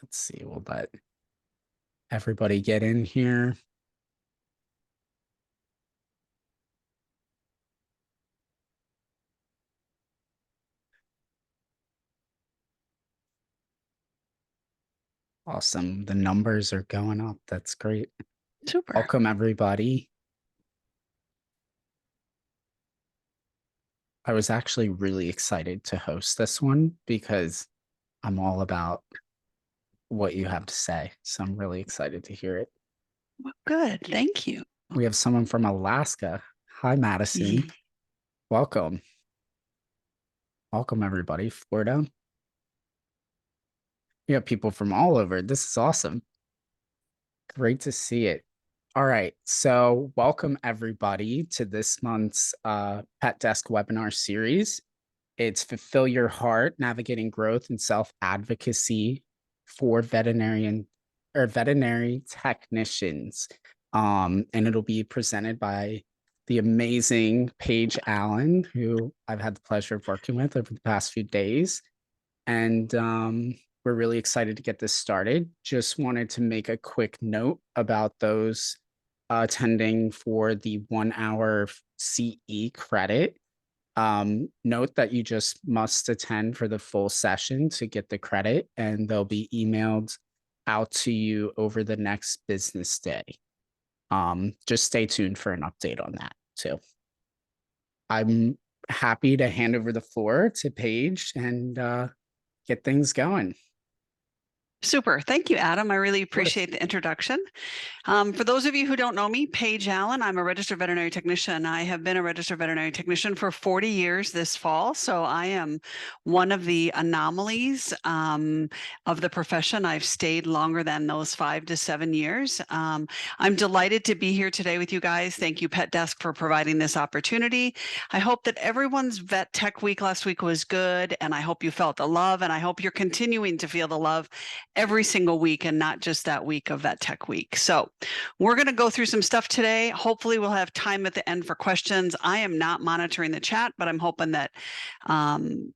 Let's see, we'll let everybody get in here. Awesome. The numbers are going up. That's great. Super. Welcome, everybody. I was actually really excited to host this one because I'm all about what you have to say. So I'm really excited to hear it. Well, good. Thank you. We have someone from Alaska. Hi, Madison. Welcome. Welcome, everybody. Florida. You have people from all over. This is awesome. Great to see it. All right. So, welcome, everybody, to this month's Pet Desk webinar series. It's Fulfill Your Heart, Navigating Growth and Self-Advocacy for Veterinary Technicians. And it'll be presented by the amazing Paige Allen, who I've had the pleasure of working with over the past few days. And we're really excited to get this started. Just wanted to make a quick note about those attending for the 1 hour CE credit. Note that you just must attend for the full session to get the credit, and they'll be emailed out to you over the next business day. Just stay tuned for an update on that too. I'm happy to hand over the floor to Paige and get things going. Super. Thank you, Adam. I really appreciate the introduction. For those of you who don't know me, Paige Allen, I'm a registered veterinary technician. I have been a registered veterinary technician for 40 years this fall. So I am one of the anomalies of the profession. I've stayed longer than those 5 to 7 years. I'm delighted to be here today with you guys. Thank you, Pet Desk, for providing this opportunity. I hope that everyone's Vet Tech Week last week was good, and I hope you felt the love, and I hope you're continuing to feel the love every single week and not just that week of Vet Tech Week. So we're going to go through some stuff today. Hopefully we'll have time at the end for questions. I am not monitoring the chat, but I'm hoping that Adam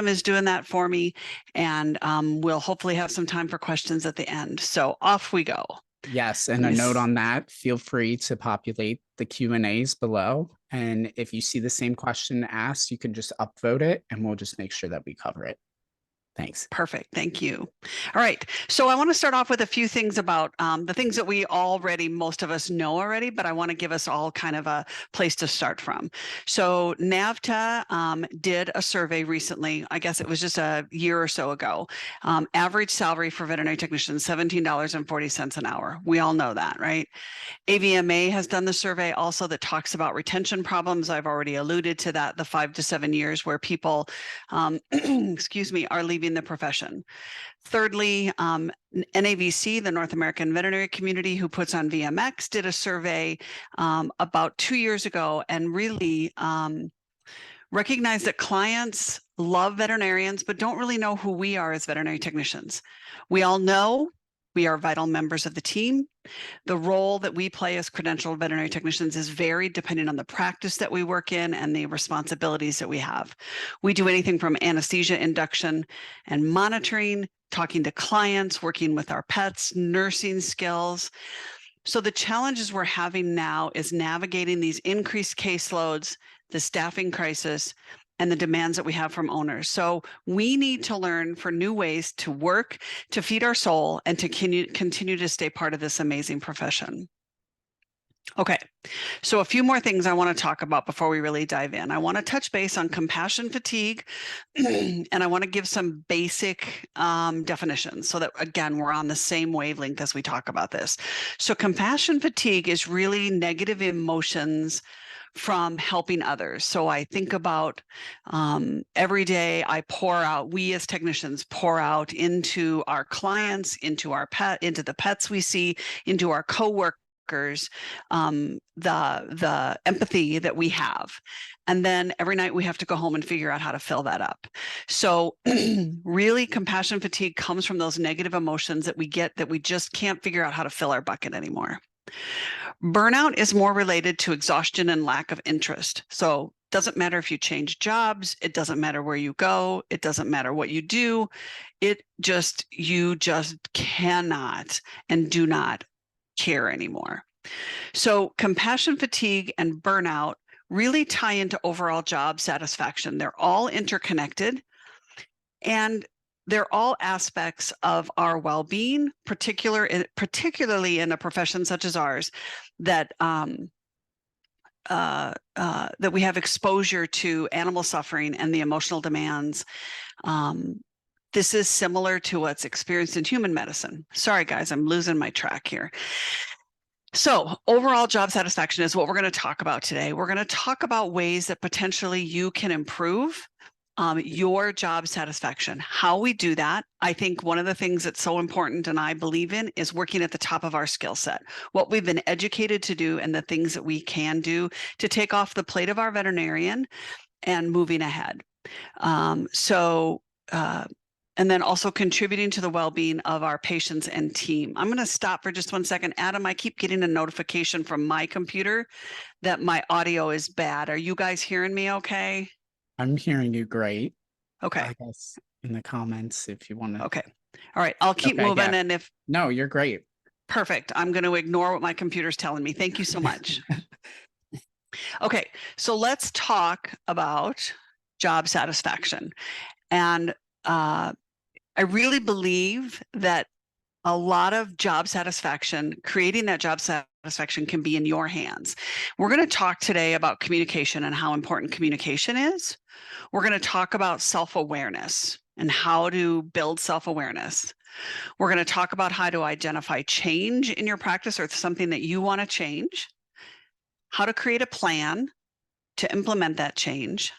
is doing that for me, and we'll hopefully have some time for questions at the end. So off we go. Yes, and a note on that, feel free to populate the Q&As below. And if you see the same question asked, you can just upvote it and we'll just make sure that we cover it. Thanks. Perfect. Thank you. All right. So I want to start off with a few things about the things that we already, most of us know already, but I want to give us all kind of a place to start from. So NAVTA did a survey recently. I guess it was just a year or so ago. Average salary for veterinary technicians, $17.40 an hour. We all know that, right? AVMA has done the survey also that talks about retention problems. I've already alluded to that, the 5 to 7 years where people, excuse me, are leaving the profession. Thirdly, NAVC, the North American Veterinary Community, who puts on VMX, did a survey about 2 years ago and really recognized that clients love veterinarians, but don't really know who we are as veterinary technicians. We all know we are vital members of the team. The role that we play as credentialed veterinary technicians is varied depending on the practice that we work in and the responsibilities that we have. We do anything from anesthesia induction and monitoring, talking to clients, working with our pets, nursing skills. So the challenges we're having now is navigating these increased caseloads, the staffing crisis, and the demands that we have from owners. So we need to learn for new ways to work, to feed our soul, and to continue to stay part of this amazing profession. Okay, so a few more things I want to talk about before we really dive in. I want to touch base on compassion fatigue, and I want to give some basic definitions so that, again, we're on the same wavelength as we talk about this. So compassion fatigue is really negative emotions from helping others. So I think about every day I pour out, we as technicians pour out into our clients, into our pet, into the pets we see, into our coworkers, the empathy that we have. And then every night we have to go home and figure out how to fill that up. So really compassion fatigue comes from those negative emotions that we get that we just can't figure out how to fill our bucket anymore. Burnout is more related to exhaustion and lack of interest. So Doesn't matter if you change jobs. It doesn't matter where you go. It doesn't matter what you do. You just cannot and do not care anymore. So compassion fatigue and burnout really tie into overall job satisfaction. They're all interconnected, and they're all aspects of our well-being, particularly in a profession such as ours, that that we have exposure to animal suffering and the emotional demands. This is similar to what's experienced in human medicine. Sorry, guys, I'm losing my track here. So overall job satisfaction is what we're going to talk about today. We're going to talk about ways that potentially you can improve your job satisfaction. How we do that, I think one of the things that's so important and I believe in is working at the top of our skill set, what we've been educated to do and the things that we can do to take off the plate of our veterinarian and moving ahead. And then also contributing to the well-being of our patients and team. I'm going to stop for just 1 second. Adam, I keep getting a notification from my computer that my audio is bad. Are you guys hearing me okay? I'm hearing you great. Okay. I guess in the comments if you want to. Okay. All right. I'll keep moving. Yeah. And if no, you're great. Perfect. I'm going to ignore what my computer's telling me. Thank you so much. Okay. So let's talk about job satisfaction. And I really believe that a lot of job satisfaction, creating that job satisfaction can be in your hands. We're going to talk today about communication and how important communication is. We're going to talk about self-awareness and how to build self-awareness. We're going to talk about how to identify change in your practice or something that you want to change, how to create a plan to implement that change,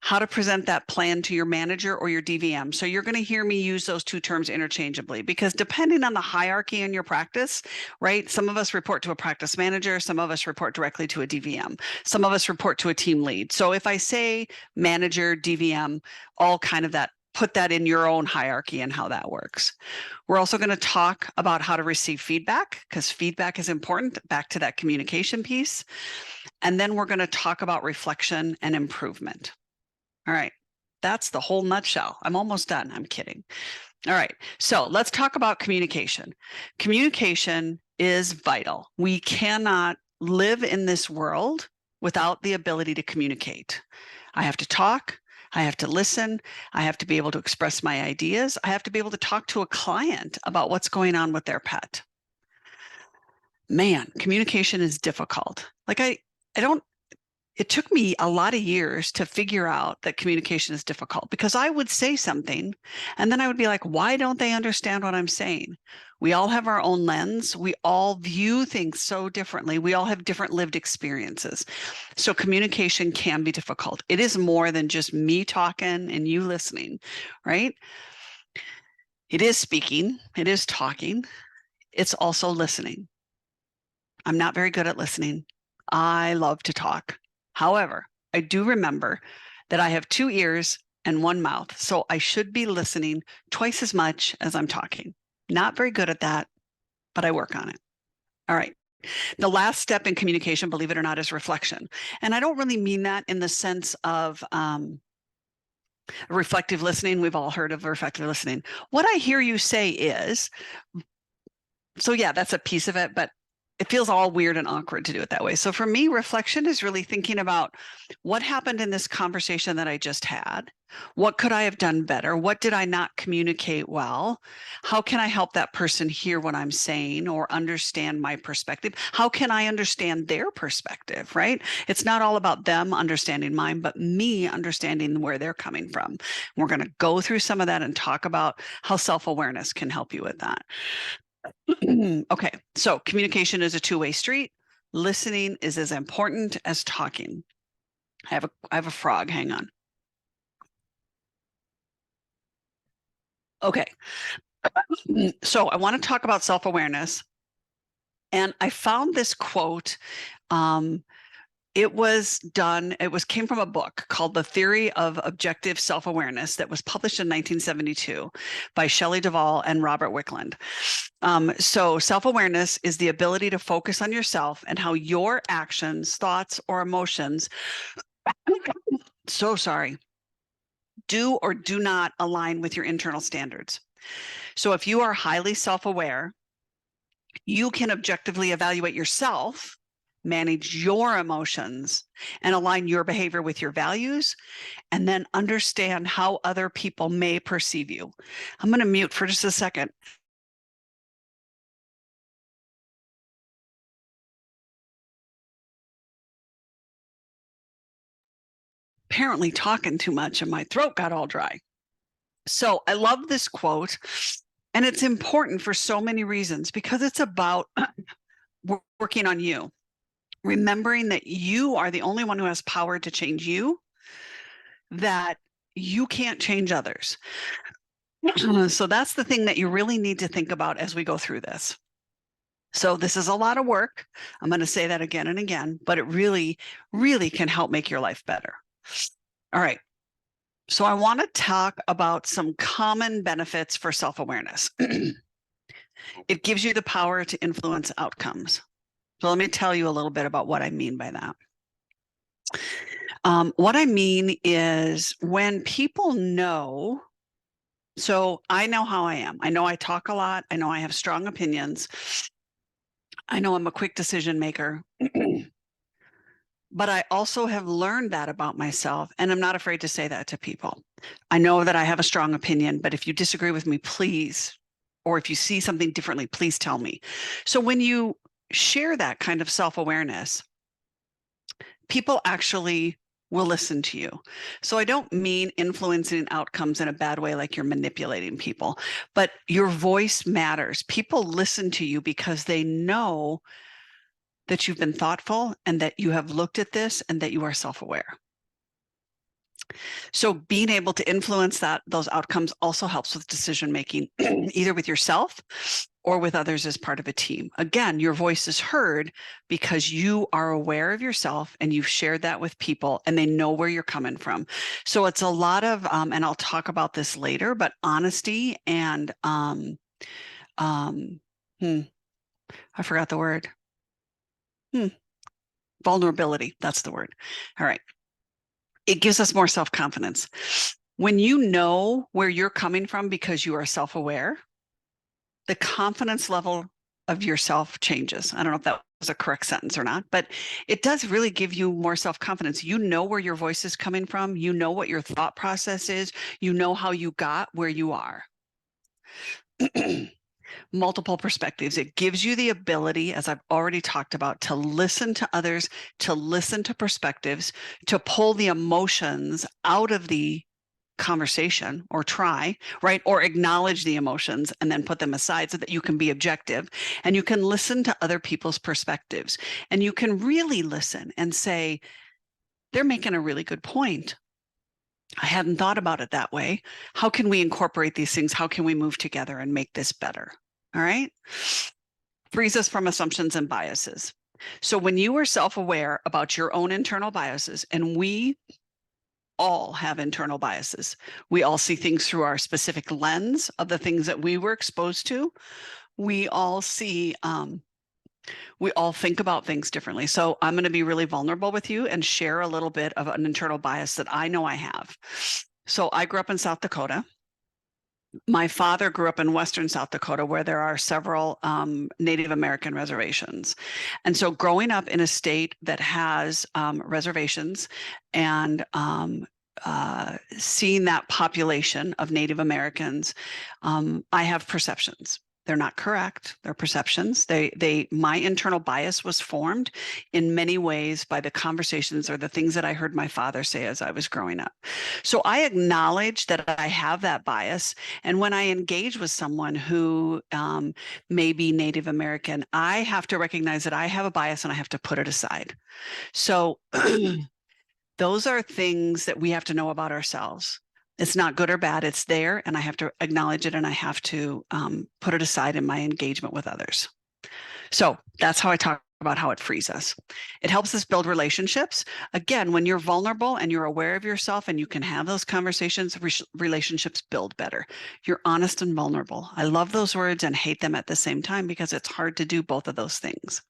how to present that plan to your manager or your DVM. So you're going to hear me use those two terms interchangeably because depending on the hierarchy in your practice, right? Some of us report to a practice manager, some of us report directly to a DVM, some of us report to a team lead. So if I say manager, DVM, all kind of that, put that in your own hierarchy and how that works. We're also going to talk about how to receive feedback because feedback is important, back to that communication piece. And then we're going to talk about reflection and improvement. All right, that's the whole nutshell. I'm almost done. I'm kidding. All right, so let's talk about communication. Communication is vital. We cannot live in this world without the ability to communicate. I have to talk. I have to listen. I have to be able to express my ideas. I have to be able to talk to a client about what's going on with their pet. Man, communication is difficult. It took me a lot of years to figure out that communication is difficult because I would say something and then I would be like, why don't they understand what I'm saying? We all have our own lens. We all view things so differently. We all have different lived experiences. So communication can be difficult. It is more than just me talking and you listening, right? It is speaking. It is talking. It's also listening. I'm not very good at listening. I love to talk. However, I do remember that I have 2 ears and 1 mouth, so I should be listening twice as much as I'm talking. Not very good at that, but I work on it. All right. The last step in communication, believe it or not, is reflection. And I don't really mean that in the sense of reflective listening. We've all heard of reflective listening. What I hear you say is, so yeah, that's a piece of it, but it feels all weird and awkward to do it that way. So for me, reflection is really thinking about what happened in this conversation that I just had. What could I have done better? What did I not communicate well? How can I help that person hear what I'm saying or understand my perspective? How can I understand their perspective, right? It's not all about them understanding mine, but me understanding where they're coming from. We're going to go through some of that and talk about how self-awareness can help you with that. Okay, so communication is a two-way street. Listening is as important as talking. I have a frog, hang on. Okay, so I want to talk about self-awareness. And I found this quote. It came from a book called The Theory of Objective Self-Awareness that was published in 1972 by Shelley Duvall and Robert Wickland. So self-awareness is the ability to focus on yourself and how your actions, thoughts, or emotions So sorry. Do or do not align with your internal standards. So if you are highly self-aware, you can objectively evaluate yourself, manage your emotions, and align your behavior with your values, and then understand how other people may perceive you. I'm going to mute for just a second. Apparently talking too much and my throat got all dry. So I love this quote, and it's important for so many reasons because it's about working on you, remembering that you are the only one who has power to change you, that you can't change others. So that's the thing that you really need to think about as we go through this. So this is a lot of work. I'm going to say that again and again, but it really, really can help make your life better. All right. So I want to talk about some common benefits for self-awareness. It gives you the power to influence outcomes. So let me tell you a little bit about what I mean by that. What I mean is when people know, so I know how I am. I know I talk a lot. I know I have strong opinions. I know I'm a quick decision maker. But I also have learned that about myself, and I'm not afraid to say that to people. I know that I have a strong opinion, but if you disagree with me, please, or if you see something differently, please tell me. So when you share that kind of self-awareness, people actually will listen to you. So I don't mean influencing outcomes in a bad way, like you're manipulating people, but your voice matters. People listen to you because they know that you've been thoughtful and that you have looked at this and that you are self-aware. So being able to influence those outcomes also helps with decision making, either with yourself or with others as part of a team. Again, your voice is heard because you are aware of yourself and you've shared that with people and they know where you're coming from. So it's a lot of, and I'll talk about this later, but honesty and I forgot the word. Vulnerability. That's the word. All right. It gives us more self-confidence. When you know where you're coming from because you are self-aware, the confidence level of yourself changes. I don't know if that was a correct sentence or not, but it does really give you more self-confidence. You know where your voice is coming from. You know what your thought process is. You know how you got where you are. Multiple perspectives. It gives you the ability, as I've already talked about, to listen to others, to listen to perspectives, to pull the emotions out of the conversation or try, right? Or acknowledge the emotions and then put them aside so that you can be objective and you can listen to other people's perspectives and you can really listen and say, they're making a really good point. I hadn't thought about it that way. How can we incorporate these things? How can we move together and make this better? All right. Frees us from assumptions and biases. So when you are self-aware about your own internal biases, and we all have internal biases, we all see things through our specific lens of the things that we were exposed to. We all see, we all think about things differently. So I'm going to be really vulnerable with you and share a little bit of an internal bias that I know I have. So I grew up in South Dakota. My father grew up in Western South Dakota, where there are several Native American reservations. And so growing up in a state that has reservations and seeing that population of Native Americans, I have perceptions. They're not correct. They're perceptions. My internal bias was formed in many ways by the conversations or the things that I heard my father say as I was growing up. So I acknowledge that I have that bias. And when I engage with someone who may be Native American, I have to recognize that I have a bias and I have to put it aside. So those are things that we have to know about ourselves. It's not good or bad. It's there, and I have to acknowledge it, and I have to put it aside in my engagement with others. So that's how I talk about how it frees us. It helps us build relationships. Again, when you're vulnerable and you're aware of yourself and you can have those conversations, relationships build better. You're honest and vulnerable. I love those words and hate them at the same time because it's hard to do both of those things.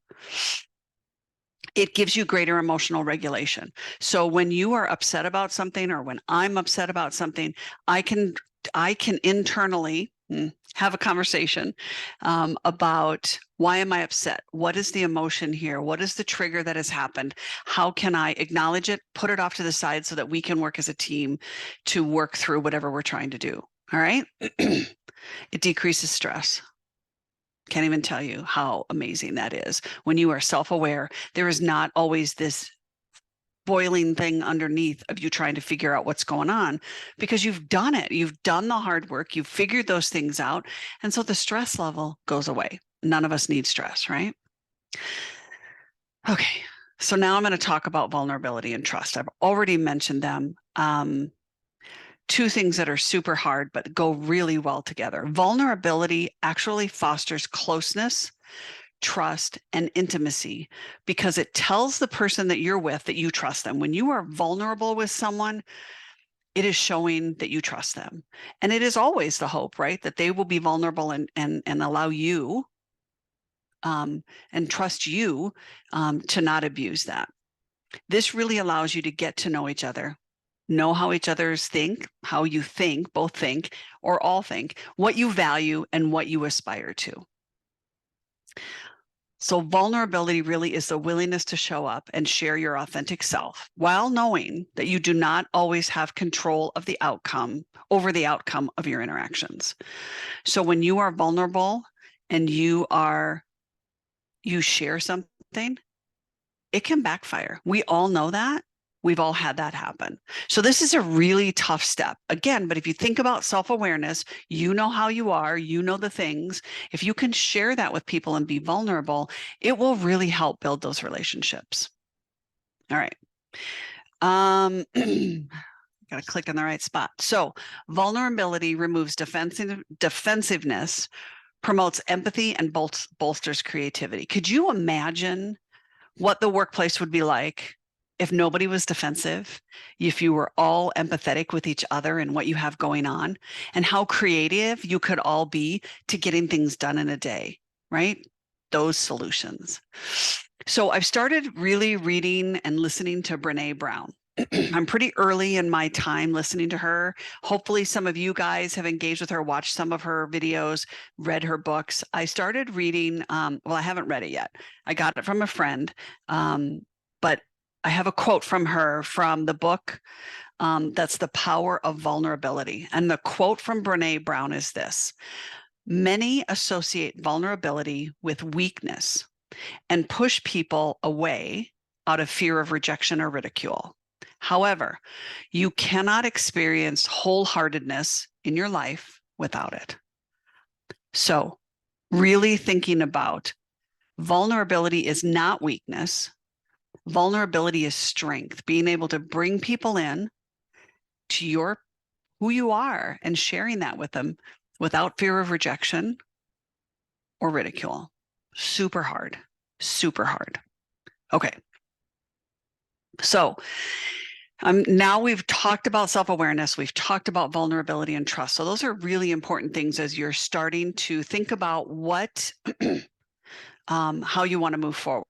it gives you greater emotional regulation. So when you are upset about something, or when I'm upset about something, I can internally have a conversation about, why am I upset? What is the emotion here? What is the trigger that has happened? How can I acknowledge it, put it off to the side so that we can work as a team to work through whatever we're trying to do? All right. It decreases stress. Can't even tell you how amazing that is. When you are self-aware, there is not always this boiling thing underneath of you trying to figure out what's going on, because you've done it. You've done the hard work. You've figured those things out. And so the stress level goes away. None of us need stress, right? Okay. So now I'm going to talk about vulnerability and trust. I've already mentioned them. Two things that are super hard, but go really well together. Vulnerability actually fosters closeness, trust, and intimacy, because it tells the person that you're with that you trust them. When you are vulnerable with someone, it is showing that you trust them. And it is always the hope, right? That they will be vulnerable and allow you and trust you to not abuse that. This really allows you to get to know each other, know how each other's think, how you think, both think, or all think, what you value and what you aspire to. So vulnerability really is the willingness to show up and share your authentic self, while knowing that you do not always have control of the outcome, over the outcome of your interactions. So when you are vulnerable and you share something, it can backfire. We all know that. We've all had that happen. So this is a really tough step. Again, but if you think about self-awareness, you know how you are, you know the things. If you can share that with people and be vulnerable, it will really help build those relationships. All right. Got to click in the right spot. So vulnerability removes defensiveness, promotes empathy, and bolsters creativity. Could you imagine what the workplace would be like if nobody was defensive, if you were all empathetic with each other and what you have going on, and how creative you could all be to getting things done in a day, right? Those solutions. So I've started really reading and listening to Brene Brown. I'm pretty early in my time listening to her. Hopefully some of you guys have engaged with her, watched some of her videos, read her books. I started reading, well, I haven't read it yet. I got it from a friend, but I have a quote from her from the book, that's The Power of Vulnerability. And the quote from Brene Brown is this: "Many associate vulnerability with weakness and push people away out of fear of rejection or ridicule. However, you cannot experience wholeheartedness in your life without it." So really thinking about vulnerability is not weakness. Vulnerability is strength, being able to bring people in to who you are and sharing that with them without fear of rejection or ridicule. Super hard, super hard. Okay. So now we've talked about self-awareness, we've talked about vulnerability and trust. So those are really important things as you're starting to think about what, how you want to move forward.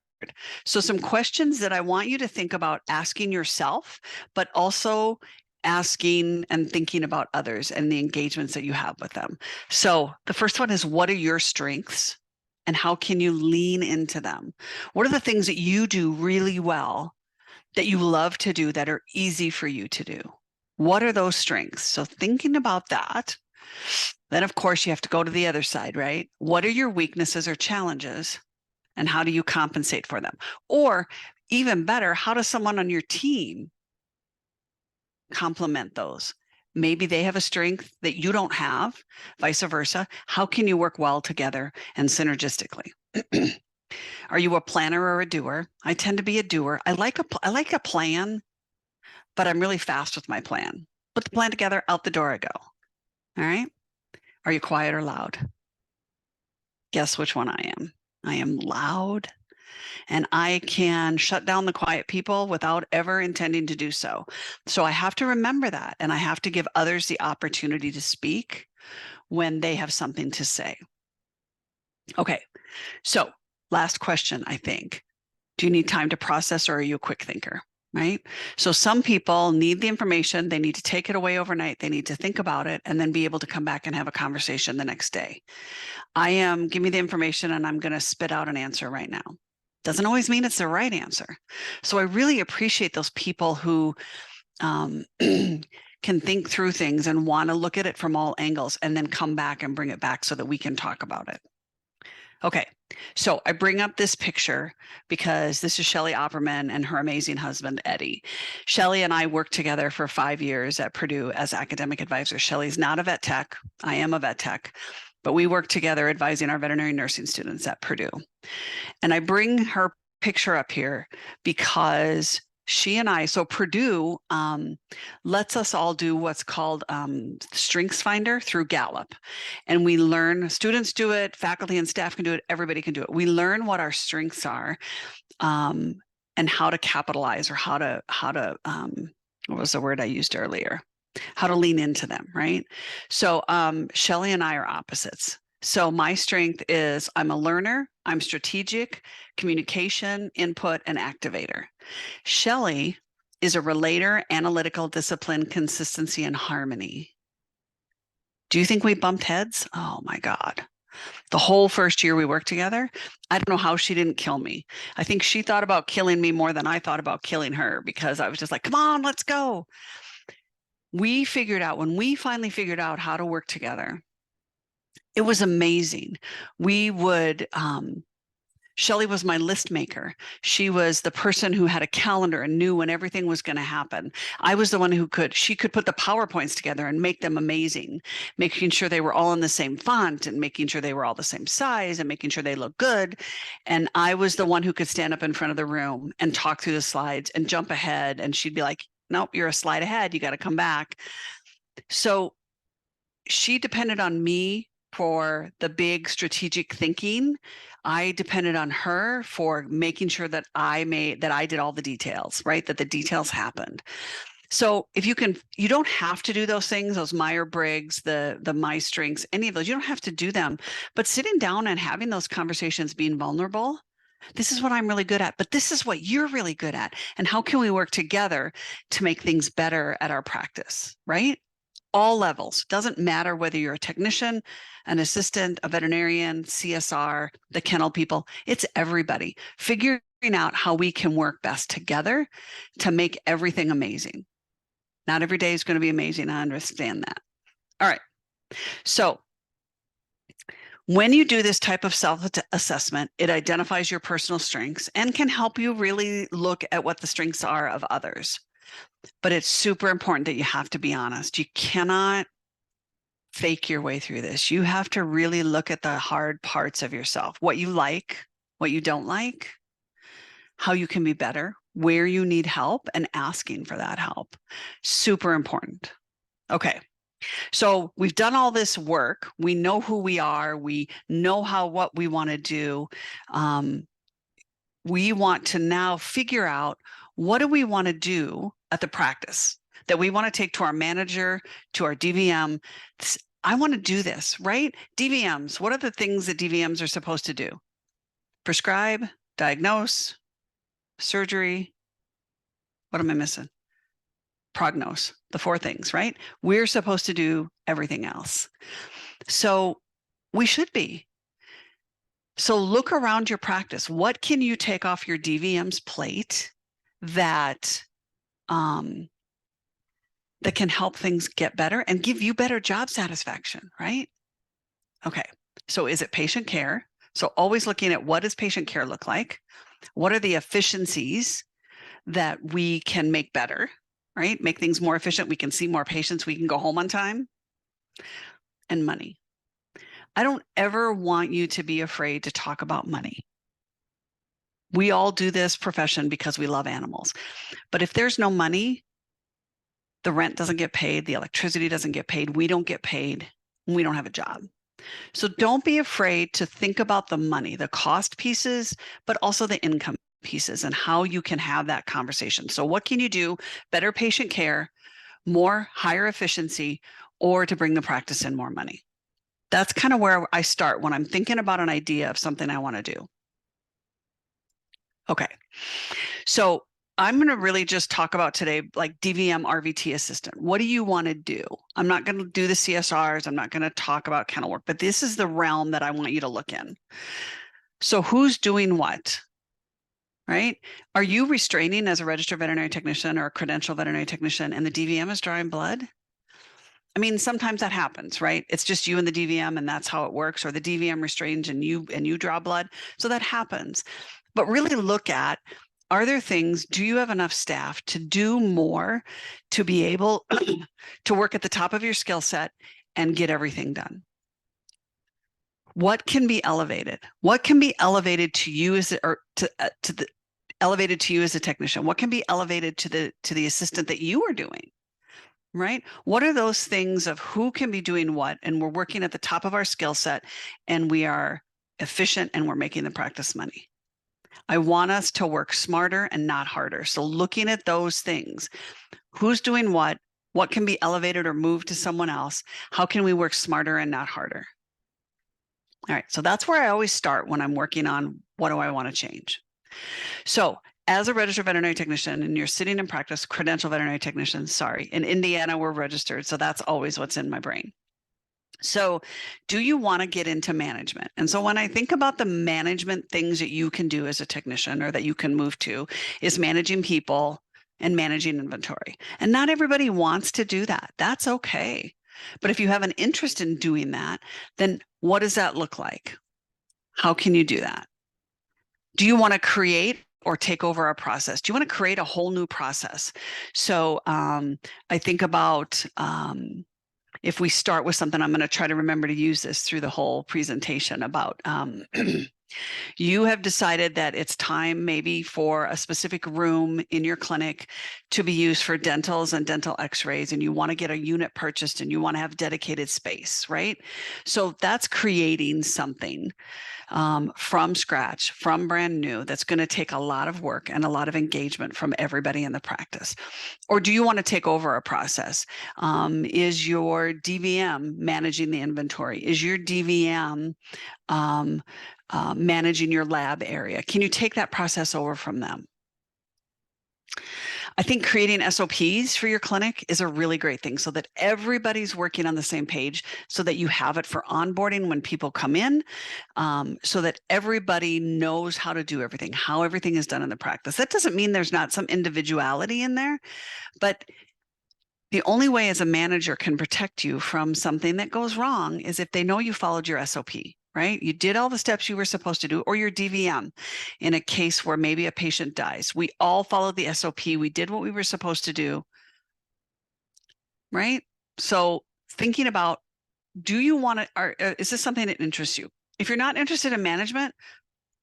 So some questions that I want you to think about asking yourself, but also asking and thinking about others and the engagements that you have with them. So the first one is, what are your strengths and how can you lean into them? What are the things that you do really well, that you love to do, that are easy for you to do? What are those strengths? So thinking about that. Then of course you have to go to the other side, right? What are your weaknesses or challenges? And how do you compensate for them? Or even better, how does someone on your team complement those? Maybe they have a strength that you don't have, vice versa. How can you work well together and synergistically? Are you a planner or a doer? I tend to be a doer. I like a plan, but I'm really fast with my plan. Put the plan together, out the door I go. All right. Are you quiet or loud? Guess which one I am. I am loud, and I can shut down the quiet people without ever intending to do so. So I have to remember that, and I have to give others the opportunity to speak when they have something to say. Okay, so last question, I think. Do you need time to process, or are you a quick thinker? Right? So some people need the information, they need to take it away overnight, they need to think about it, and then be able to come back and have a conversation the next day. I am, give me the information and I'm going to spit out an answer right now. Doesn't always mean it's the right answer. So I really appreciate those people who can think through things and want to look at it from all angles and then come back and bring it back so that we can talk about it. Okay, so I bring up this picture because this is Shelly Opperman and her amazing husband, Eddie. Shelly and I worked together for 5 years at Purdue as academic advisors. Shelly's not a vet tech. I am a vet tech, but we work together advising our veterinary nursing students at Purdue. And I bring her picture up here because she and I, so Purdue lets us all do what's called Strengths Finder through Gallup. And we learn, students do it, faculty and staff can do it, everybody can do it. We learn what our strengths are and how to capitalize, or how to what was the word I used earlier? How to lean into them, right? So Shelly and I are opposites. So my strength is I'm a learner, I'm strategic, communication, input, and activator. Shelly is a relator, analytical, discipline, consistency, and harmony. Do you think we bumped heads? Oh my God. The whole first year we worked together, I don't know how she didn't kill me. I think she thought about killing me more than I thought about killing her, because I was just like, come on, let's go. We figured out, when we finally figured out how to work together, it was amazing. We would, Shelly was my list maker. She was the person who had a calendar and knew when everything was going to happen. I was the one who she could put the PowerPoints together and make them amazing, making sure they were all in the same font and making sure they were all the same size and making sure they looked good. And I was the one who could stand up in front of the room and talk through the slides and jump ahead. And she'd be like, nope, you're a slide ahead. You got to come back. So she depended on me for the big strategic thinking. I depended on her for making sure that I did all the details, right? That the details happened. So if you can, you don't have to do those things, those Myers-Briggs, the My Strengths, any of those, you don't have to do them, but sitting down and having those conversations, being vulnerable, this is what I'm really good at, but this is what you're really good at. And how can we work together to make things better at our practice, right? All levels. Doesn't matter whether you're a technician, an assistant, a veterinarian, CSR, the kennel people, it's everybody figuring out how we can work best together to make everything amazing. Not every day is going to be amazing. I understand that. All right. So when you do this type of self-assessment, it identifies your personal strengths and can help you really look at what the strengths are of others. But it's super important that you have to be honest. You cannot fake your way through this. You have to really look at the hard parts of yourself, what you like, what you don't like, how you can be better, where you need help, and asking for that help. Super important. Okay. So we've done all this work. We know who we are. We know what we want to do. We want to now figure out, what do we want to do at the practice that we want to take to our manager, to our DVM? I want to do this, right? DVMs, what are the things that DVMs are supposed to do? Prescribe, diagnose, surgery. What am I missing? Prognose, the 4 things, right? We're supposed to do everything else. So we should be. So look around your practice. What can you take off your DVM's plate that that can help things get better and give you better job satisfaction, right? Okay, so is it patient care? So always looking at, what does patient care look like? What are the efficiencies that we can make better, right? Make things more efficient. We can see more patients. We can go home on time. And money. I don't ever want you to be afraid to talk about money. We all do this profession because we love animals. But if there's no money, the rent doesn't get paid, the electricity doesn't get paid, we don't get paid, and we don't have a job. So don't be afraid to think about the money, the cost pieces, but also the income pieces and how you can have that conversation. So what can you do? Better patient care, more higher efficiency, or to bring the practice in more money. That's kind of where I start when I'm thinking about an idea of something I want to do. Okay. So I'm going to really just talk about today, like DVM RVT assistant. What do you want to do? I'm not going to do the CSRs. I'm not going to talk about kennel work, but this is the realm that I want you to look in. So who's doing what? Right? Are you restraining as a registered veterinary technician or a credentialed veterinary technician and the DVM is drawing blood? I mean, sometimes that happens, right? It's just you and the DVM and that's how it works, or the DVM restrains and you draw blood. So that happens. But really look at, are there things, do you have enough staff to do more to be able to work at the top of your skill set and get everything done? What can be elevated? What can be elevated to you as elevated to you as a technician? What can be elevated to the assistant that you are doing? Right? What are those things of who can be doing what? And we're working at the top of our skill set and we are efficient and we're making the practice money. I want us to work smarter and not harder. So looking at those things, who's doing what can be elevated or moved to someone else? How can we work smarter and not harder? All right, so that's where I always start when I'm working on what do I want to change. So as a registered veterinary technician and you're sitting in practice, credentialed veterinary technician, sorry, in Indiana, we're registered. So that's always what's in my brain. So do you want to get into management? And so when I think about the management things that you can do as a technician or that you can move to is managing people and managing inventory. And not everybody wants to do that. That's okay. But if you have an interest in doing that, then what does that look like? How can you do that? Do you want to create or take over a process? Do you want to create a whole new process? So I think about if we start with something, I'm going to try to remember to use this through the whole presentation about you have decided that it's time maybe for a specific room in your clinic to be used for dentals and dental x-rays, and you want to get a unit purchased and you want to have dedicated space, right? So that's creating something from scratch, from brand new, that's going to take a lot of work and a lot of engagement from everybody in the practice. Or do you want to take over a process? Is your DVM managing the inventory? Is your DVM managing your lab area? Can you take that process over from them? I think creating SOPs for your clinic is a really great thing so that everybody's working on the same page, so that you have it for onboarding when people come in, so that everybody knows how to do everything, how everything is done in the practice. That doesn't mean there's not some individuality in there, but the only way as a manager can protect you from something that goes wrong is if they know you followed your SOP. Right? You did all the steps you were supposed to do, or your DVM in a case where maybe a patient dies. We all followed the SOP. We did what we were supposed to do. Right? So thinking about, do you want to, is this something that interests you? If you're not interested in management,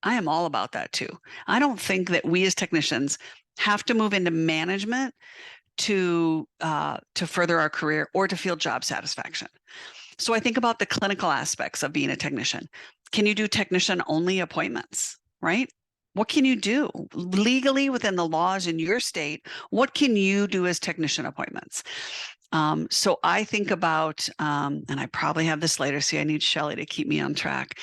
I am all about that too. I don't think that we as technicians have to move into management to further our career or to feel job satisfaction. So I think about the clinical aspects of being a technician. Can you do technician only appointments, right? What can you do legally within the laws in your state? What can you do as technician appointments? So I think about, and I probably have this later, see, I need Shelley to keep me on track,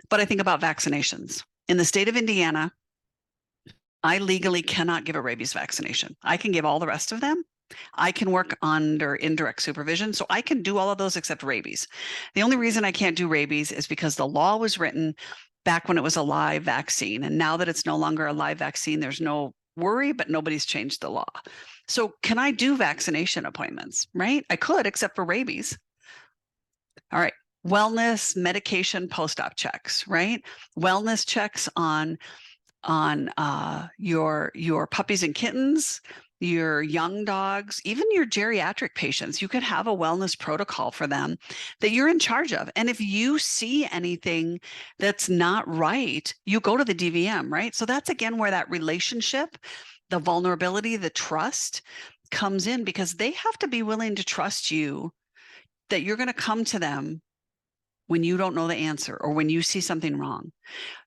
but I think about vaccinations. In the state of Indiana, I legally cannot give a rabies vaccination. I can give all the rest of them. I can work under indirect supervision, so I can do all of those except rabies. The only reason I can't do rabies is because the law was written back when it was a live vaccine, and now that it's no longer a live vaccine, there's no worry, but nobody's changed the law. So can I do vaccination appointments, right? I could, except for rabies. All right, wellness, medication, post-op checks, right? Wellness checks on your puppies and kittens, your young dogs, even your geriatric patients. You could have a wellness protocol for them that you're in charge of. And if you see anything that's not right, you go to the DVM, right? So that's again where that relationship, the vulnerability, the trust comes in, because they have to be willing to trust you that you're going to come to them when you don't know the answer or when you see something wrong.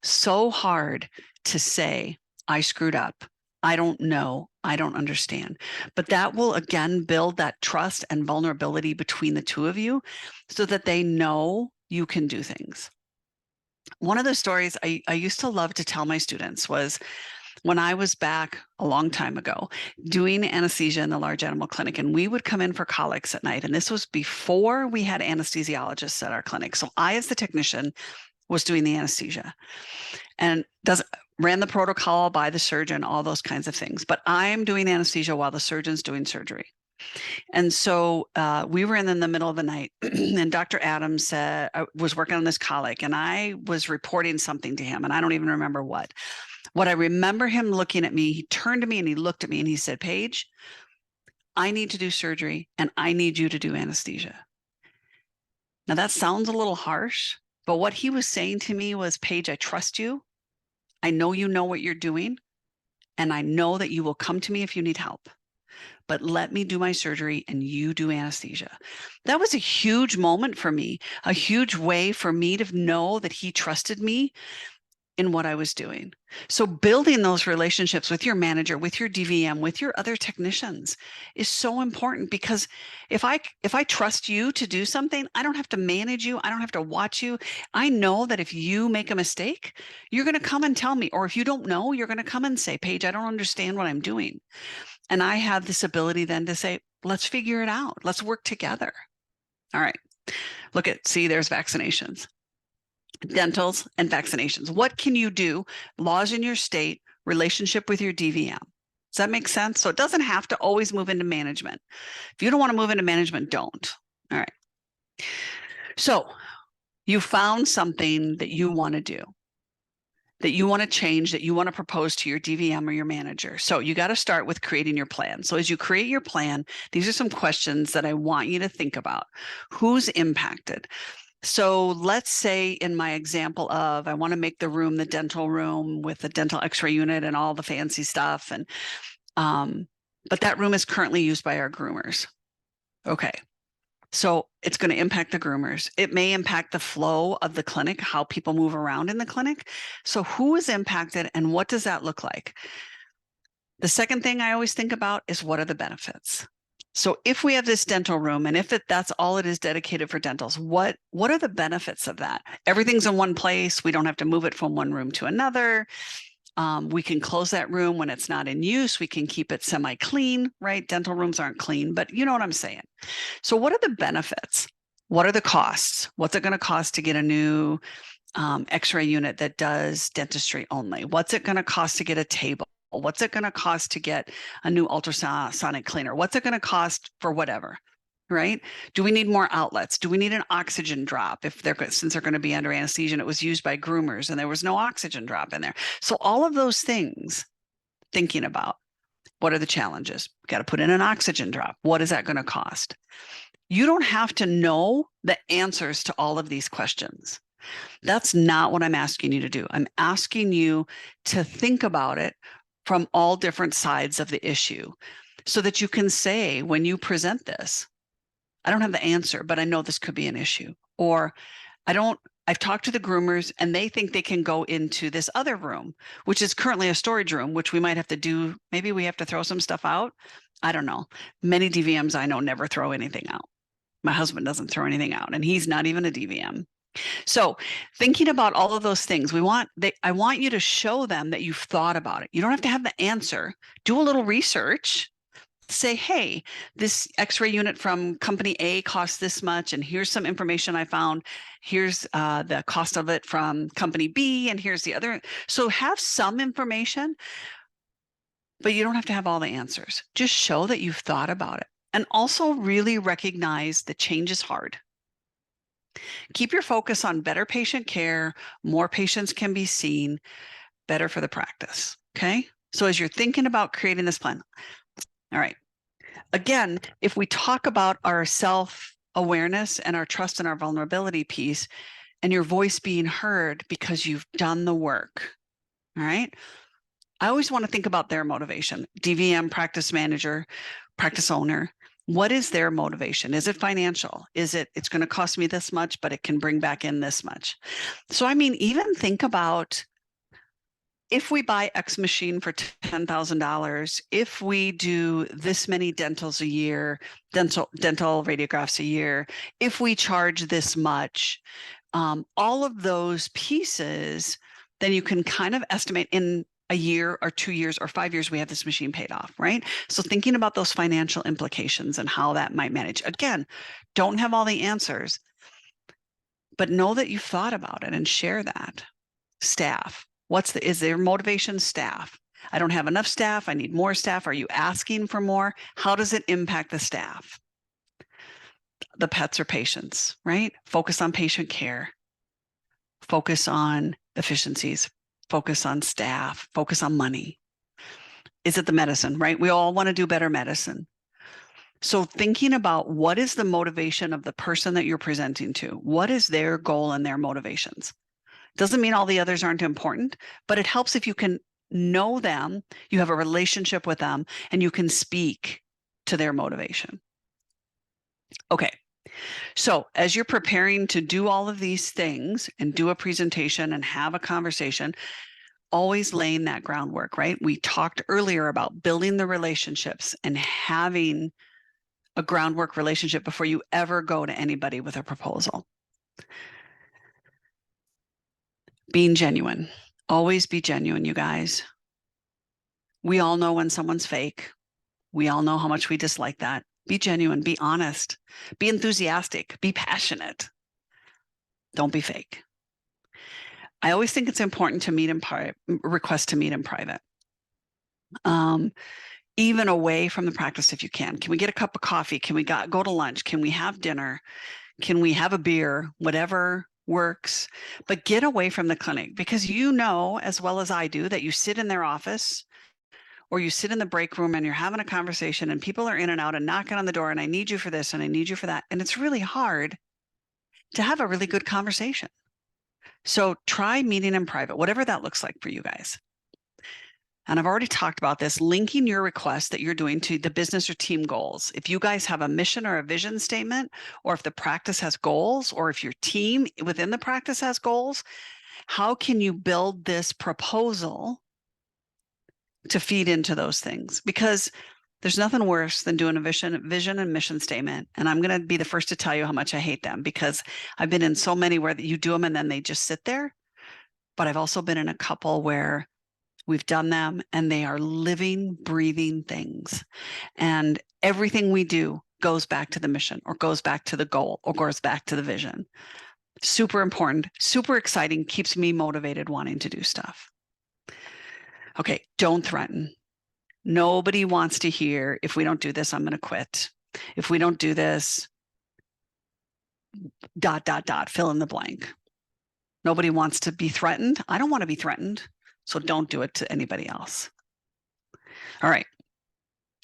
So hard to say, I screwed up. I don't know. I don't understand. But that will again build that trust and vulnerability between the two of you so that they know you can do things. One of the stories I used to love to tell my students was when I was back a long time ago doing anesthesia in the large animal clinic, and we would come in for colics at night. And this was before we had anesthesiologists at our clinic. So I, as the technician, was doing the anesthesia and ran the protocol by the surgeon, all those kinds of things. But I'm doing anesthesia while the surgeon's doing surgery. And so we were in the middle of the night, and Dr. Adams said, I was working on this colic, and I was reporting something to him, and I don't even remember what. What I remember him looking at me, he turned to me and he looked at me and he said, Paige, I need to do surgery and I need you to do anesthesia. Now that sounds a little harsh, but what he was saying to me was, Paige, I trust you. I know you know what you're doing, and I know that you will come to me if you need help. But let me do my surgery and you do anesthesia. That was a huge moment for me, a huge way for me to know that he trusted me in what I was doing. So building those relationships with your manager, with your DVM, with your other technicians is so important, because if I trust you to do something, I don't have to manage you. I don't have to watch you. I know that if you make a mistake, you're going to come and tell me, or if you don't know, you're going to come and say, Paige, I don't understand what I'm doing. And I have this ability then to say, let's figure it out. Let's work together. All right. See, there's vaccinations, dentals and vaccinations. What can you do? Laws in your state, relationship with your DVM. Does that make sense? So it doesn't have to always move into management. If you don't want to move into management, don't. All right. So you found something that you want to do, that you want to change, that you want to propose to your DVM or your manager. So you got to start with creating your plan. So as you create your plan, these are some questions that I want you to think about. Who's impacted? So let's say in my example of, I want to make the room the dental room with the dental x-ray unit and all the fancy stuff. And, but that room is currently used by our groomers. Okay. So it's going to impact the groomers. It may impact the flow of the clinic, how people move around in the clinic. So who is impacted and what does that look like? The second thing I always think about is, what are the benefits? So if we have this dental room, and if that's all it is dedicated for dentals, what are the benefits of that? Everything's in one place. We don't have to move it from one room to another. We can close that room when it's not in use. We can keep it semi-clean, right? Dental rooms aren't clean, but you know what I'm saying. So what are the benefits? What are the costs? What's it going to cost to get a new x-ray unit that does dentistry only? What's it going to cost to get a table? What's it going to cost to get a new ultrasonic cleaner? What's it going to cost for whatever, right? Do we need more outlets? Do we need an oxygen drop since they're going to be under anesthesia and it was used by groomers and there was no oxygen drop in there? So all of those things, thinking about, what are the challenges? Got to put in an oxygen drop. What is that going to cost? You don't have to know the answers to all of these questions. That's not what I'm asking you to do. I'm asking you to think about it from all different sides of the issue, so that you can say, when you present this, I don't have the answer, but I know this could be an issue. Or I've talked to the groomers and they think they can go into this other room, which is currently a storage room, which we might have to do. Maybe we have to throw some stuff out. I don't know. Many DVMs I know never throw anything out. My husband doesn't throw anything out, and he's not even a DVM. So thinking about all of those things, I want you to show them that you've thought about it. You don't have to have the answer. Do a little research. Say, hey, this x-ray unit from company A costs this much, and here's some information I found. Here's the cost of it from company B, and here's the other. So have some information, but you don't have to have all the answers. Just show that you've thought about it. And also really recognize that change is hard. Keep your focus on better patient care. More patients can be seen, better for the practice. Okay. So as you're thinking about creating this plan, all right. Again, if we talk about our self-awareness and our trust and our vulnerability piece, and your voice being heard because you've done the work, all right? I always want to think about their motivation. DVM, practice manager, practice owner. What is their motivation? Is it financial? Is it's going to cost me this much, but it can bring back in this much? So, I mean, even think about, if we buy X machine for $10,000, if we do this many dentals a year, dental radiographs a year, if we charge this much, all of those pieces, then you can kind of estimate in a year or 2 years or 5 years, we have this machine paid off, right? So thinking about those financial implications and how that might manage. Again, don't have all the answers, but know that you've thought about it and share that. Staff, is there motivation? Staff. I don't have enough staff. I need more staff. Are you asking for more? How does it impact the staff? The pets or patients, right? Focus on patient care. Focus on efficiencies. Focus on staff. Focus on money. Is it the medicine, right? We all want to do better medicine. So thinking about what is the motivation of the person that you're presenting to? What is their goal and their motivations? Doesn't mean all the others aren't important, but it helps if you can know them, you have a relationship with them, and you can speak to their motivation. Okay. So as you're preparing to do all of these things and do a presentation and have a conversation, always laying that groundwork, right? We talked earlier about building the relationships and having a groundwork relationship before you ever go to anybody with a proposal. Being genuine. Always be genuine, you guys. We all know when someone's fake. We all know how much we dislike that. Be genuine, be honest, be enthusiastic, be passionate. Don't be fake. I always think it's important to meet in private, request to meet in private. Even away from the practice if you can. Can we get a cup of coffee? Can we go to lunch? Can we have dinner? Can we have a beer? Whatever works, but get away from the clinic, because you know as well as I do that you sit in their office or you sit in the break room and you're having a conversation and people are in and out and knocking on the door and I need you for this and I need you for that. And it's really hard to have a really good conversation. So try meeting in private, whatever that looks like for you guys. And I've already talked about this, linking your request that you're doing to the business or team goals. If you guys have a mission or a vision statement, or if the practice has goals, or if your team within the practice has goals, how can you build this proposal to feed into those things? Because there's nothing worse than doing a vision and mission statement. And I'm going to be the first to tell you how much I hate them, because I've been in so many where you do them and then they just sit there. But I've also been in a couple where we've done them and they are living, breathing things. And everything we do goes back to the mission or goes back to the goal or goes back to the vision. Super important, super exciting, keeps me motivated wanting to do stuff. Okay, don't threaten. Nobody wants to hear, if we don't do this, I'm going to quit. If we don't do this, ... fill in the blank. Nobody wants to be threatened. I don't want to be threatened. So don't do it to anybody else. All right.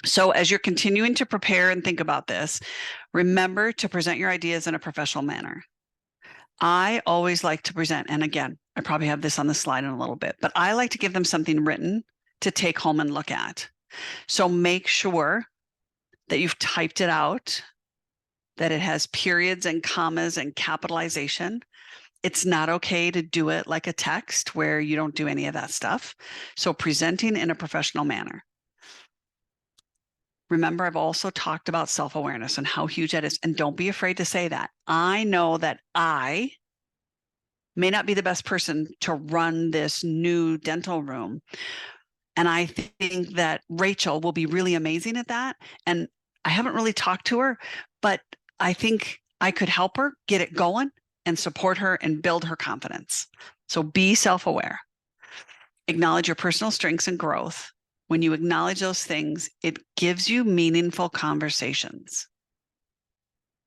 So as you're continuing to prepare and think about this, remember to present your ideas in a professional manner. I always like to present, and again, I probably have this on the slide in a little bit, but I like to give them something written to take home and look at. So make sure that you've typed it out, that it has periods and commas and capitalization. It's not okay to do it like a text where you don't do any of that stuff. So presenting in a professional manner. Remember, I've also talked about self-awareness and how huge that is. And don't be afraid to say that. I know that I may not be the best person to run this new dental room. And I think that Rachel will be really amazing at that. And I haven't really talked to her, but I think I could help her get it going and support her and build her confidence. So be self-aware. Acknowledge your personal strengths and growth. When you acknowledge those things, it gives you meaningful conversations.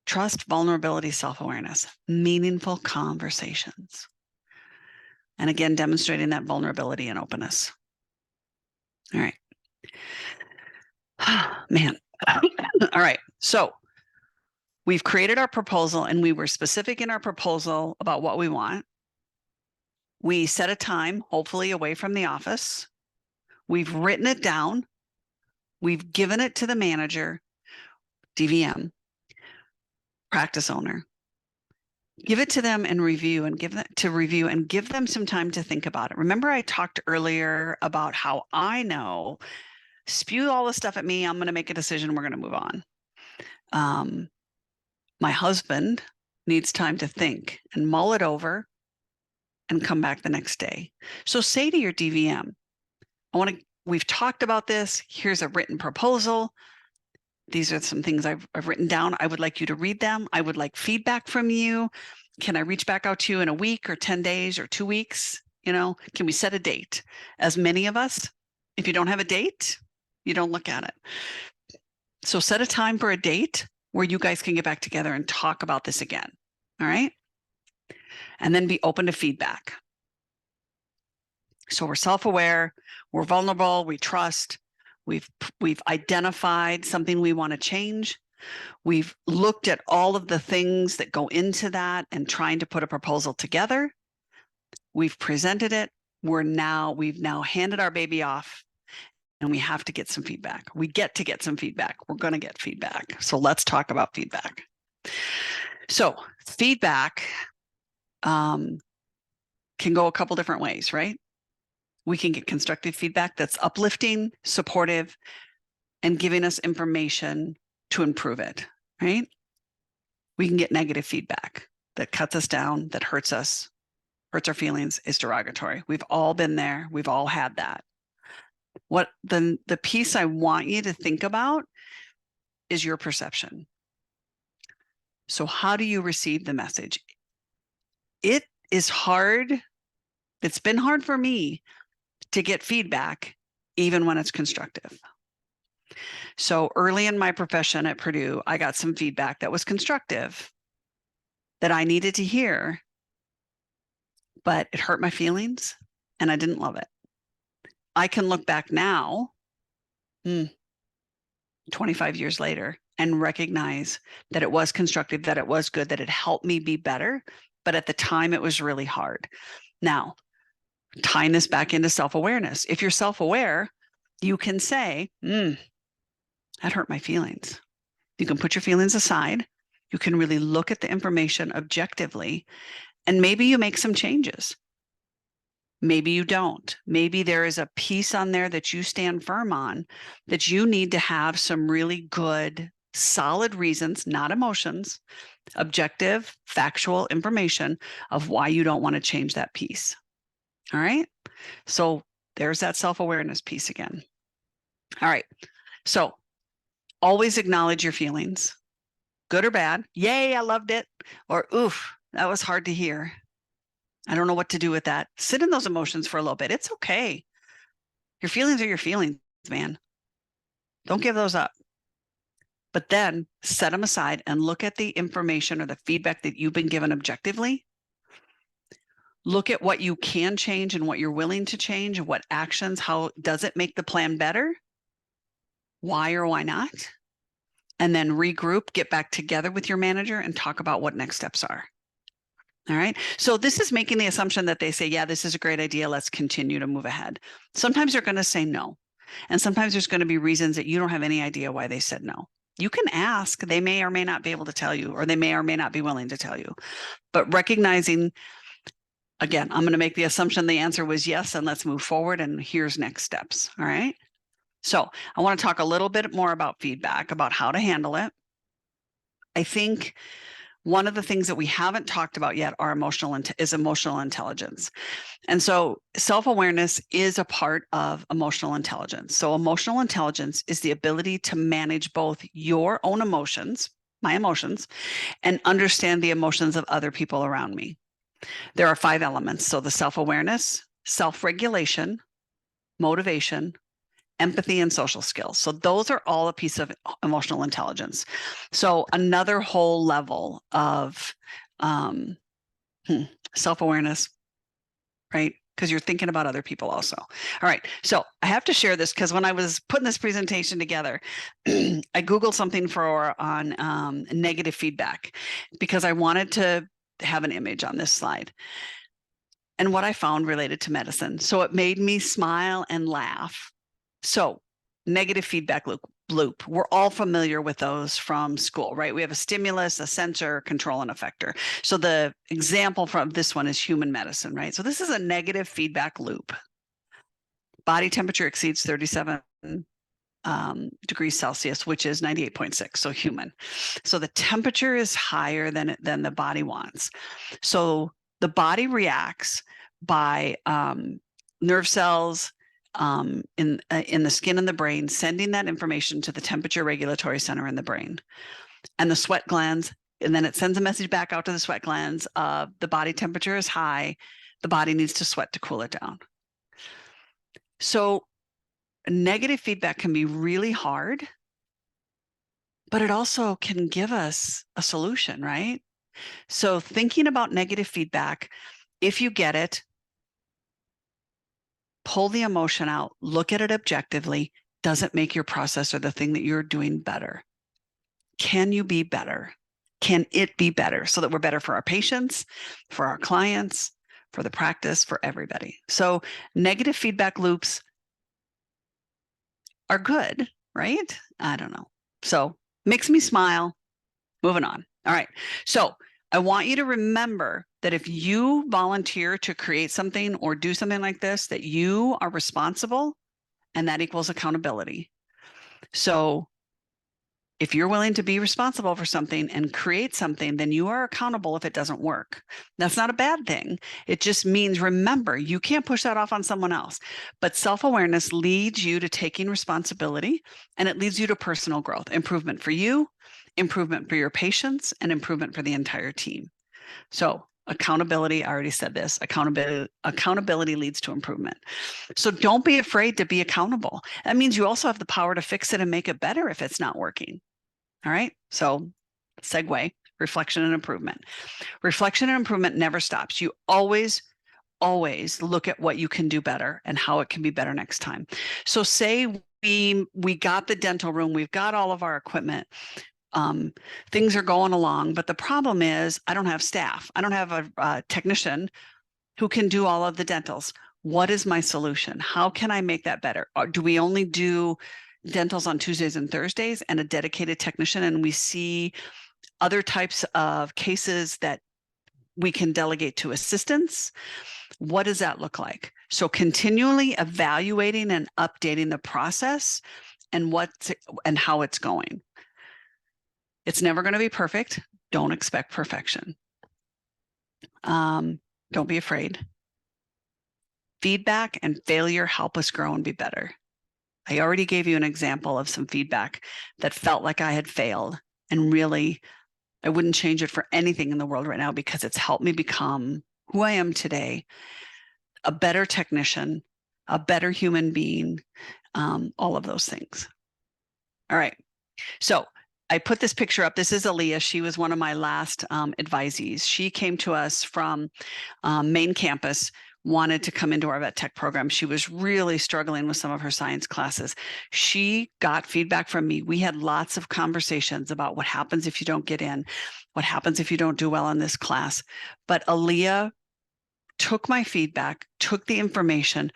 Trust, vulnerability, self-awareness, meaningful conversations. And again, demonstrating that vulnerability and openness. All right. Man. All right. So we've created our proposal and we were specific in our proposal about what we want. We set a time, hopefully away from the office. We've written it down. We've given it to the manager, DVM, practice owner. Give it to them and review and give them some time to think about it. Remember, I talked earlier about how I know, spew all the stuff at me, I'm going to make a decision, we're going to move on. My husband needs time to think and mull it over and come back the next day. So say to your DVM, we've talked about this. Here's a written proposal. These are some things I've written down. I would like you to read them. I would like feedback from you. Can I reach back out to you in a week or 10 days or 2 weeks? Can we set a date? As many of us, if you don't have a date, you don't look at it. So set a time for a date where you guys can get back together and talk about this again. All right. And then be open to feedback. So we're self-aware, we're vulnerable, we trust, we've identified something we want to change. We've looked at all of the things that go into that and trying to put a proposal together. We've presented it. We've now handed our baby off, and we have to get some feedback. We get to get some feedback. We're going to get feedback. So let's talk about feedback. So feedback can go a couple different ways, right? We can get constructive feedback that's uplifting, supportive, and giving us information to improve it, right? We can get negative feedback that cuts us down, that hurts us, hurts our feelings, is derogatory. We've all been there. We've all had that. What the piece I want you to think about is your perception. So how do you receive the message? It is hard. It's been hard for me to get feedback, even when it's constructive. So early in my profession at Purdue, I got some feedback that was constructive that I needed to hear, but it hurt my feelings and I didn't love it. I can look back now, 25 years later, and recognize that it was constructive, that it was good, that it helped me be better. But at the time, it was really hard. Now, tying this back into self-awareness. If you're self-aware, you can say, that hurt my feelings. You can put your feelings aside. You can really look at the information objectively, and maybe you make some changes. Maybe you don't. Maybe there is a piece on there that you stand firm on, that you need to have some really good, solid reasons, not emotions, objective, factual information of why you don't want to change that piece. All right. So there's that self-awareness piece again. All right. So always acknowledge your feelings, good or bad. Yay, I loved it. Or, oof, that was hard to hear. I don't know what to do with that. Sit in those emotions for a little bit. It's okay. Your feelings are your feelings, man. Don't give those up. But then set them aside and look at the information or the feedback that you've been given objectively. Look at what you can change and what you're willing to change, what actions, how does it make the plan better? Why or why not? And then regroup, get back together with your manager and talk about what next steps are. All right. So this is making the assumption that they say, yeah, this is a great idea. Let's continue to move ahead. Sometimes they're going to say no. And sometimes there's going to be reasons that you don't have any idea why they said no. You can ask. They may or may not be able to tell you, or they may or may not be willing to tell you. But recognizing, again, I'm going to make the assumption the answer was yes, and let's move forward. And here's next steps. All right. So I want to talk a little bit more about feedback, about how to handle it. I think one of the things that we haven't talked about yet is emotional intelligence. And so self-awareness is a part of emotional intelligence. So emotional intelligence is the ability to manage both your own emotions, my emotions, and understand the emotions of other people around me. There are 5 elements. So the self-awareness, self-regulation, motivation, empathy, and social skills. So those are all a piece of emotional intelligence. So another whole level of self-awareness, right? Because you're thinking about other people also. All right. So I have to share this because when I was putting this presentation together, I Googled something on negative feedback because I wanted to have an image on this slide. And what I found related to medicine. So it made me smile and laugh. So negative feedback loop. We're all familiar with those from school, right? We have a stimulus, a sensor, control, and effector. So the example from this one is human medicine, right? So this is a negative feedback loop. Body temperature exceeds 37 degrees Celsius, which is 98.6, so human. So the temperature is higher than the body wants. So the body reacts by nerve cells, in the skin and the brain, sending that information to the temperature regulatory center in the brain and the sweat glands. And then it sends a message back out to the sweat glands. The body temperature is high. The body needs to sweat to cool it down. So negative feedback can be really hard, but it also can give us a solution, right? So thinking about negative feedback, if you get it, pull the emotion out, look at it objectively. Does it make your process or the thing that you're doing better? Can you be better? Can it be better so that we're better for our patients, for our clients, for the practice, for everybody? So negative feedback loops are good, right? I don't know. So makes me smile. Moving on. All right. So I want you to remember that if you volunteer to create something or do something like this, that you are responsible, and that equals accountability. So if you're willing to be responsible for something and create something, then you are accountable if it doesn't work. That's not a bad thing. It just means, remember, you can't push that off on someone else. But self-awareness leads you to taking responsibility, and it leads you to personal growth, improvement for you, improvement for your patients, and improvement for the entire team. So accountability, I already said this, accountability leads to improvement. So don't be afraid to be accountable. That means you also have the power to fix it and make it better if it's not working. All right. So segue, reflection and improvement. Reflection and improvement never stops. You always look at what you can do better and how it can be better next time. So say we got the dental room, we've got all of our equipment. Things are going along, but the problem is I don't have staff. I don't have a technician who can do all of the dentals. What is my solution? How can I make that better? Or do we only do dentals on Tuesdays and Thursdays and a dedicated technician, and we see other types of cases that we can delegate to assistants? What does that look like? So continually evaluating and updating the process and how it's going. It's never going to be perfect. Don't expect perfection. Don't be afraid. Feedback and failure help us grow and be better. I already gave you an example of some feedback that felt like I had failed, and really, I wouldn't change it for anything in the world right now because it's helped me become who I am today, a better technician, a better human being, all of those things. All right. So I put this picture up. This is Aaliyah. She was one of my last advisees. She came to us from main campus, wanted to come into our vet tech program. She was really struggling with some of her science classes. She got feedback from me. We had lots of conversations about what happens if you don't get in, what happens if you don't do well in this class. But Aaliyah took my feedback, took the information,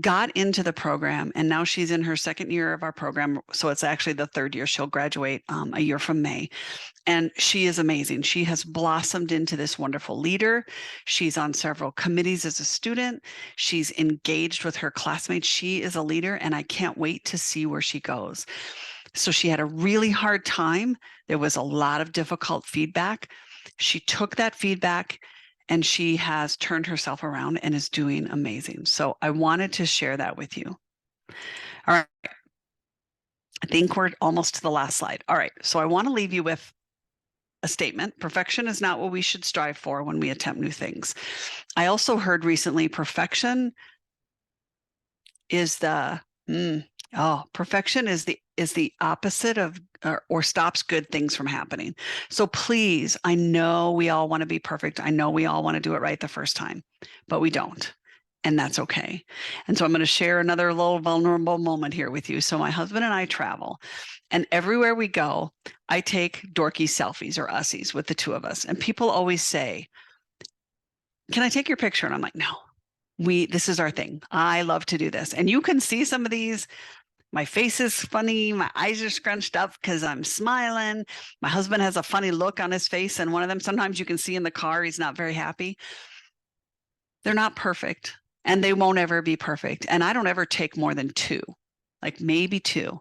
got into the program, and now she's in her second year of our program. So it's actually the third year. She'll graduate a year from May. And she is amazing. She has blossomed into this wonderful leader. She's on several committees as a student. She's engaged with her classmates. She is a leader, and I can't wait to see where she goes. So she had a really hard time. There was a lot of difficult feedback. She took that feedback and she has turned herself around and is doing amazing. So I wanted to share that with you. All right. I think we're almost to the last slide. All right. So I want to leave you with a statement. Perfection is not what we should strive for when we attempt new things. I also heard recently perfection is perfection is the opposite of or stops good things from happening. So please, I know we all want to be perfect. I know we all want to do it right the first time, but we don't. And that's okay. And so I'm going to share another little vulnerable moment here with you. So my husband and I travel, and everywhere we go, I take dorky selfies or ussies with the two of us. And people always say, "Can I take your picture?" And I'm like, "No, this is our thing. I love to do this." And you can see some of these. My face is funny. My eyes are scrunched up because I'm smiling. My husband has a funny look on his face. And one of them, sometimes you can see in the car, he's not very happy. They're not perfect, and they won't ever be perfect. And I don't ever take more than two, like maybe two.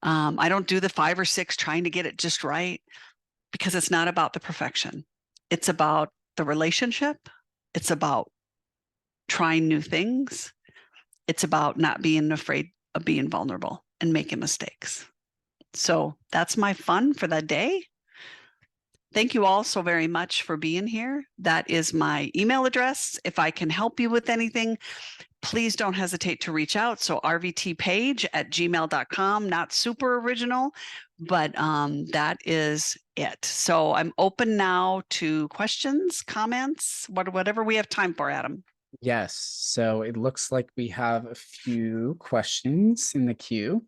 I don't do the 5 or 6 trying to get it just right, because it's not about the perfection. It's about the relationship. It's about trying new things. It's about not being afraid of being vulnerable and making mistakes. So that's my fun for the day. Thank you all so very much for being here. That is my email address. If I can help you with anything, please don't hesitate to reach out. So rvtpage@gmail.com, not super original, but that is it. So I'm open now to questions, comments, whatever we have time for, Adam. Yes. So it looks like we have a few questions in the queue.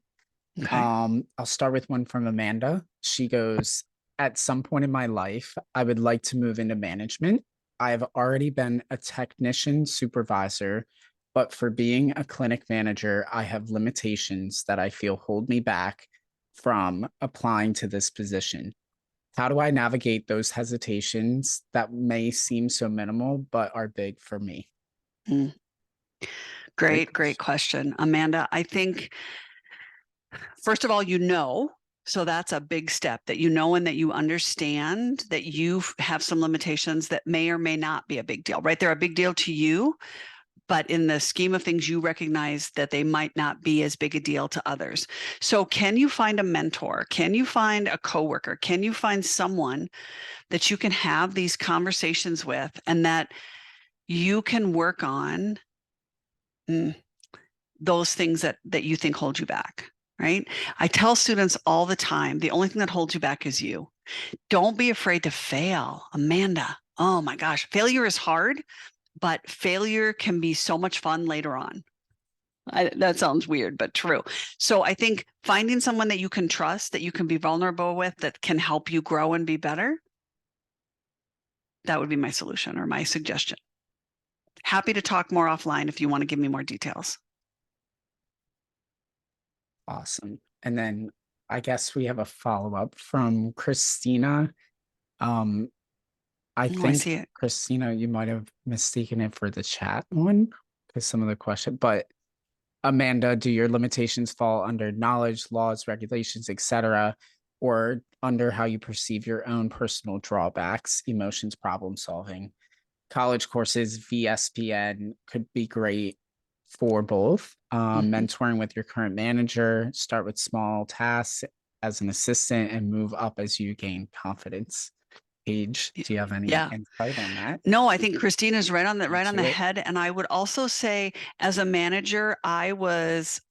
Okay. I'll start with one from Amanda. She goes, at some point in my life, I would like to move into management. I've already been a technician supervisor, but for being a clinic manager, I have limitations that I feel hold me back from applying to this position. How do I navigate those hesitations that may seem so minimal, but are big for me? Mm. Great question, Amanda. I think, first of all, so that's a big step, that you know and that you understand that you have some limitations that may or may not be a big deal, right? They're a big deal to you, but in the scheme of things, you recognize that they might not be as big a deal to others. So can you find a mentor? Can you find a coworker? Can you find someone that you can have these conversations with and that you can work on those things that you think hold you back, right? I tell students all the time, the only thing that holds you back is you. Don't be afraid to fail, Amanda. Oh my gosh, failure is hard, but failure can be so much fun later on. That sounds weird, but true. So I think finding someone that you can trust, that you can be vulnerable with, that can help you grow and be better, that would be my solution or my suggestion. Happy to talk more offline if you want to give me more details. Awesome. And then I guess we have a follow-up from Christina. I I think, see it. Christina, you might have mistaken it for the chat one because some of the question, but Amanda, do your limitations fall under knowledge, laws, regulations, etc., or under how you perceive your own personal drawbacks, emotions, problem solving? College courses, VSPN could be great for both. Mentoring with your current manager, start with small tasks as an assistant and move up as you gain confidence. Paige, do you have any Yeah. insight on that? No, I think Christina's right on the Into it? head. And I would also say, as a manager, I was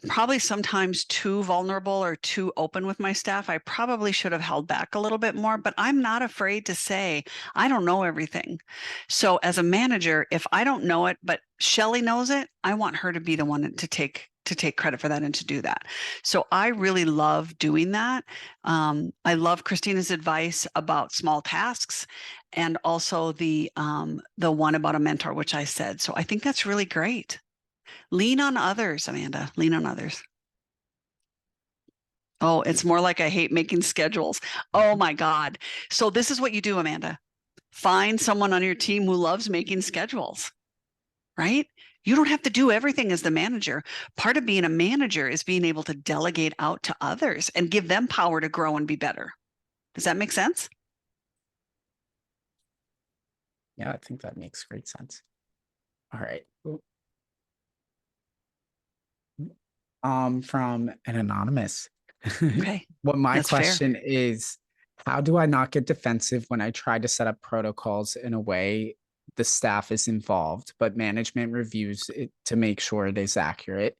probably sometimes too vulnerable or too open with my staff. I probably should have held back a little bit more, but I'm not afraid to say, I don't know everything. So as a manager, if I don't know it, but Shelly knows it, I want her to be the one to take credit for that and to do that. So I really love doing that. I love Christina's advice about small tasks and also the one about a mentor, which I said. So I think that's really great. Lean on others, Amanda. Lean on others. Oh, it's more like I hate making schedules. Oh my God. So this is what you do, Amanda. Find someone on your team who loves making schedules, right? You don't have to do everything as the manager. Part of being a manager is being able to delegate out to others and give them power to grow and be better. Does that make sense? Yeah, I think that makes great sense. All right. From an anonymous. Okay. What my That's fair. question is, how do I not get defensive when I try to set up protocols in a way the staff is involved, but management reviews it to make sure it is accurate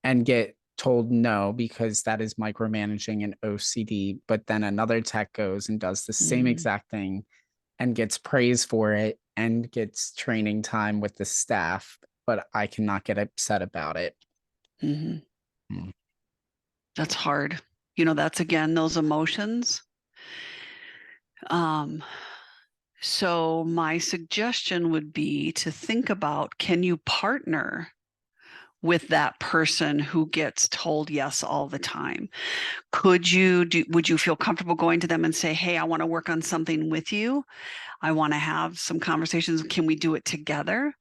and get told no because that is micromanaging and OCD, but then another tech goes and does the same exact thing and gets praise for it and gets training time with the staff, but I cannot get upset about it. That's hard. That's again, those emotions. So my suggestion would be to think about, can you partner with that person who gets told yes all the time? Would you feel comfortable going to them and say, hey, I want to work on something with you. I want to have some conversations. Can we do it together?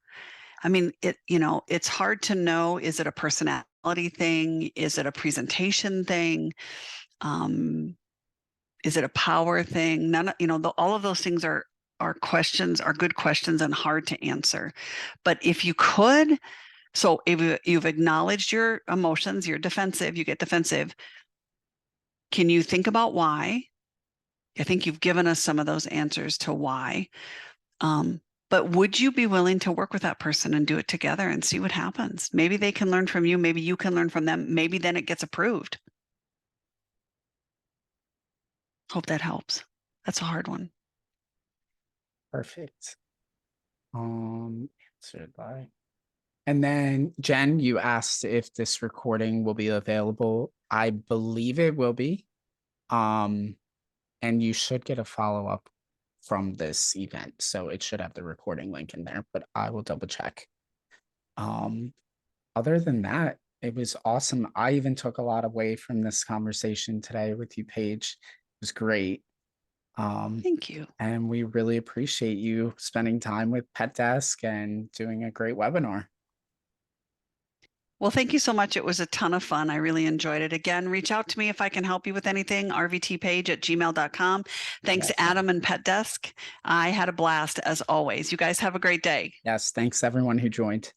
I mean, it's hard to know. Is it a personality thing? Is it a presentation thing? Is it a power thing? All of those things are questions, are good questions and hard to answer. But if you could, so if you've acknowledged your emotions, you're defensive, you get defensive. Can you think about why? I think you've given us some of those answers to why. But would you be willing to work with that person and do it together and see what happens? Maybe they can learn from you. Maybe you can learn from them. Maybe then it gets approved. Hope that helps. That's a hard one. Perfect. Answered by. And then Jen, you asked if this recording will be available. I believe it will be. And you should get a follow-up from this event. So it should have the recording link in there, but I will double check. Other than that, it was awesome. I even took a lot away from this conversation today with you, Paige. It was great. Thank you. And we really appreciate you spending time with Pet Desk and doing a great webinar. Well, thank you so much. It was a ton of fun. I really enjoyed it. Again, reach out to me if I can help you with anything, rvtpage@gmail.com. Thanks, Yes. Adam and Pet Desk. I had a blast as always. You guys have a great day. Yes, thanks everyone who joined.